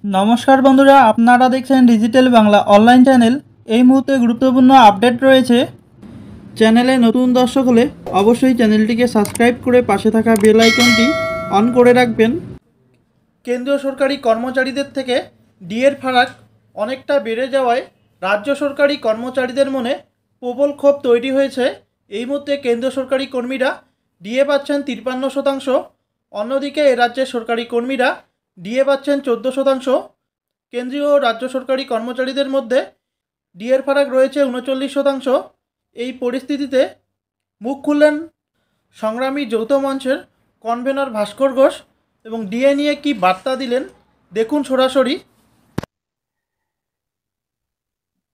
নমস্কার বন্ধুরা, আপনারা দেখছেন ডিজিটাল বাংলা অনলাইন চ্যানেল। এই মুহূর্তে গুরুত্বপূর্ণ আপডেট রয়েছে। চ্যানেলে নতুন দর্শক হলে অবশ্যই চ্যানেলটিকে সাবস্ক্রাইব করে পাশে থাকা বেল আইকনটি অন করে রাখবেন। কেন্দ্রীয় সরকারি কর্মচারীদের থেকে ডিএর ফারাক অনেকটা বেড়ে যাওয়ায় রাজ্য সরকারি কর্মচারীদের মনে প্রবল ক্ষোভ তৈরি হয়েছে। এই মুহূর্তে কেন্দ্রীয় সরকারি কর্মীরা ডিএ পাচ্ছেন 53%, অন্যদিকে এ রাজ্যের সরকারি কর্মীরা ডিএ পাচ্ছেন 14%। কেন্দ্রীয় ও রাজ্য সরকারি কর্মচারীদের মধ্যে ডিএর ফারাক রয়েছে 39%। এই পরিস্থিতিতে মুখ খুললেন সংগ্রামী যৌথ মঞ্চের কনভেনর ভাস্কর ঘোষ এবং ডিএ নিয়ে কি বার্তা দিলেন দেখুন সরাসরি।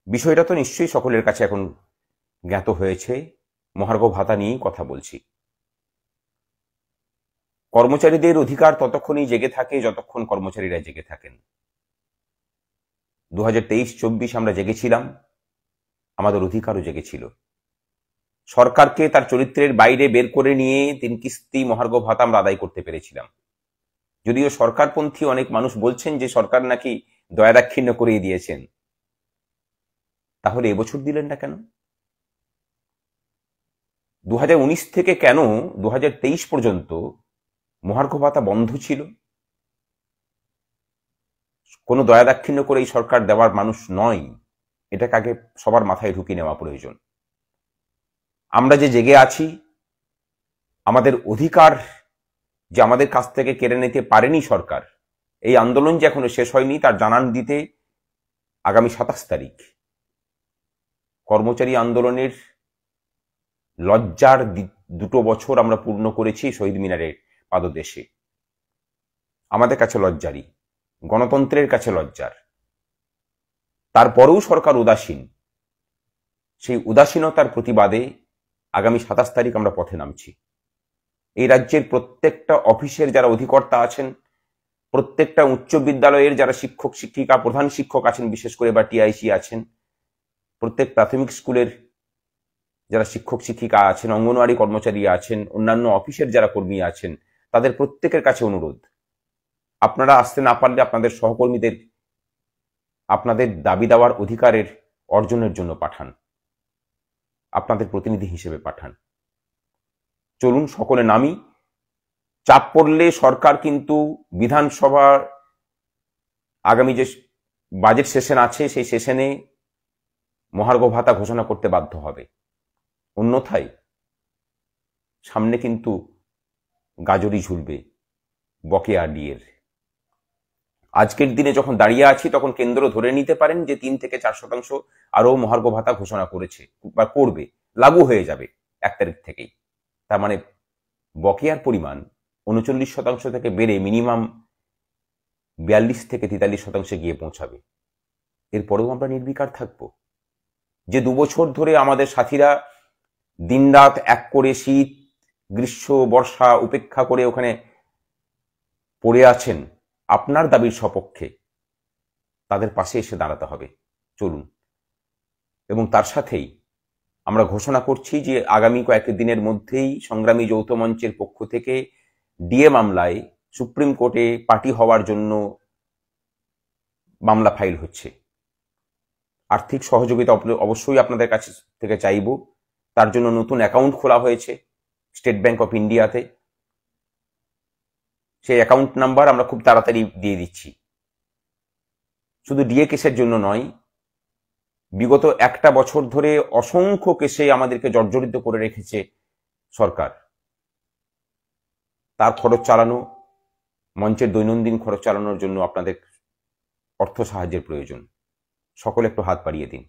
বিষয়টা তো নিশ্চয়ই সকলের কাছে এখন জ্ঞাত হয়েছে। মহার্ঘ ভাতা নিয়েই কথা বলছি। কর্মচারীদের অধিকার ততক্ষণই জেগে থাকে যতক্ষণ কর্মচারীরা জেগে থাকেন। 2023-24 আমরা জেগেছিলাম, আমাদের অধিকারও জেগেছিল। সরকারকে তার চরিত্রের বাইরে বের করে নিয়ে 3 কিস্তি মহার্ঘ ভাতা আমরা আদায় করতে পেরেছিলাম। যদিও সরকারপন্থী অনেক মানুষ বলছেন যে সরকার নাকি দয়া দাক্ষিণ্য করিয়ে দিয়েছেন, তাহলে এবছর দিলেন না কেন? 2019 থেকে কেন 2023 পর্যন্ত মহার্ঘ ভাতা বন্ধ ছিল? কোনো দয়া দাক্ষিণ্য করে এই সরকার দেওয়ার মানুষ নয়, এটাকে আগে সবার মাথায় ঢুকিয়ে নেওয়া প্রয়োজন। আমরা যে জেগে আছি, আমাদের অধিকার যে আমাদের কাছ থেকে কেড়ে নিতে পারেনি সরকার, এই আন্দোলন যে এখনো শেষ হয়নি তার জানান দিতে আগামী 27 তারিখ কর্মচারী আন্দোলনের লজ্জার 2 বছর আমরা পূর্ণ করেছি শহীদ মিনারের পাদদেশে। আমাদের কাছে লজ্জারই, গণতন্ত্রের কাছে লজ্জার। তারপরেও সরকার উদাসীন। সেই উদাসীনতার প্রতিবাদে আগামী 27 তারিখ আমরা পথে নামছি। এই রাজ্যের প্রত্যেকটা অফিসের যারা অধিকর্তা আছেন, প্রত্যেকটা উচ্চ বিদ্যালয়ের যারা শিক্ষক শিক্ষিকা প্রধান শিক্ষক আছেন, বিশেষ করে বা টিআইসি আছেন, প্রত্যেক প্রাথমিক স্কুলের যারা শিক্ষক শিক্ষিকা আছেন, অঙ্গনওয়াড়ি কর্মচারী আছেন, অন্যান্য অফিসের যারা কর্মী আছেন, তাদের প্রত্যেকের কাছে অনুরোধ, আপনারা আসতে না পারলে আপনাদের সহকর্মীদের আপনাদের দাবি দেওয়ার অধিকারের অর্জনের জন্য পাঠান, আপনাদের প্রতিনিধি হিসেবে পাঠান। চলুন সকলে নামি। চাপ পড়লে সরকার কিন্তু বিধানসভার আগামী যে বাজেট সেশন আছে সেই সেশনে মহার্ঘ ভাতা ঘোষণা করতে বাধ্য হবে। অন্যথায় সামনে কিন্তু গাজরি ঝুলবে বকেয়া ডিএর। আজকের দিনে যখন দাঁড়িয়ে আছি তখন কেন্দ্র ধরে নিতে পারেন যে 3 থেকে 4% আরো মহার্ঘ ভাতা ঘোষণা করেছে বা করবে, লাগু হয়ে যাবে 1 তারিখ থেকেই। তার মানে বকেয়ার পরিমাণ 39% থেকে বেড়ে মিনিমাম 42 থেকে 43% গিয়ে পৌঁছাবে। এরপরেও আমরা নির্বিকার থাকব? যে 2 বছর ধরে আমাদের সাথীরা দিনরাত এক করে শীত গ্রীষ্ম বর্ষা উপেক্ষা করে ওখানে পড়ে আছেন আপনার দাবির সপক্ষে, তাদের পাশে এসে দাঁড়াতে হবে। চলুন। এবং তার সাথেই আমরা ঘোষণা করছি যে আগামী কয়েকদিনের মধ্যেই সংগ্রামী যৌথ মঞ্চের পক্ষ থেকে ডিএ মামলায় সুপ্রিম কোর্টে পার্টি হওয়ার জন্য মামলা ফাইল হচ্ছে। আর্থিক সহযোগিতা অবশ্যই আপনাদের কাছ থেকে চাইব। তার জন্য নতুন অ্যাকাউন্ট খোলা হয়েছে স্টেট ব্যাংক অফ ইন্ডিয়াতে। সেই অ্যাকাউন্ট নাম্বার আমরা খুব তাড়াতাড়ি দিয়ে দিচ্ছি। শুধু ডিএ কেসের জন্য নয়, বিগত 1টা বছর ধরে অসংখ্য কেসে আমাদেরকে জর্জরিত করে রেখেছে সরকার। তার খরচ চালানো, মঞ্চের দৈনন্দিন খরচ চালানোর জন্য আপনাদের অর্থ সাহায্যের প্রয়োজন। সকলে একটু হাত বাড়িয়ে দিন।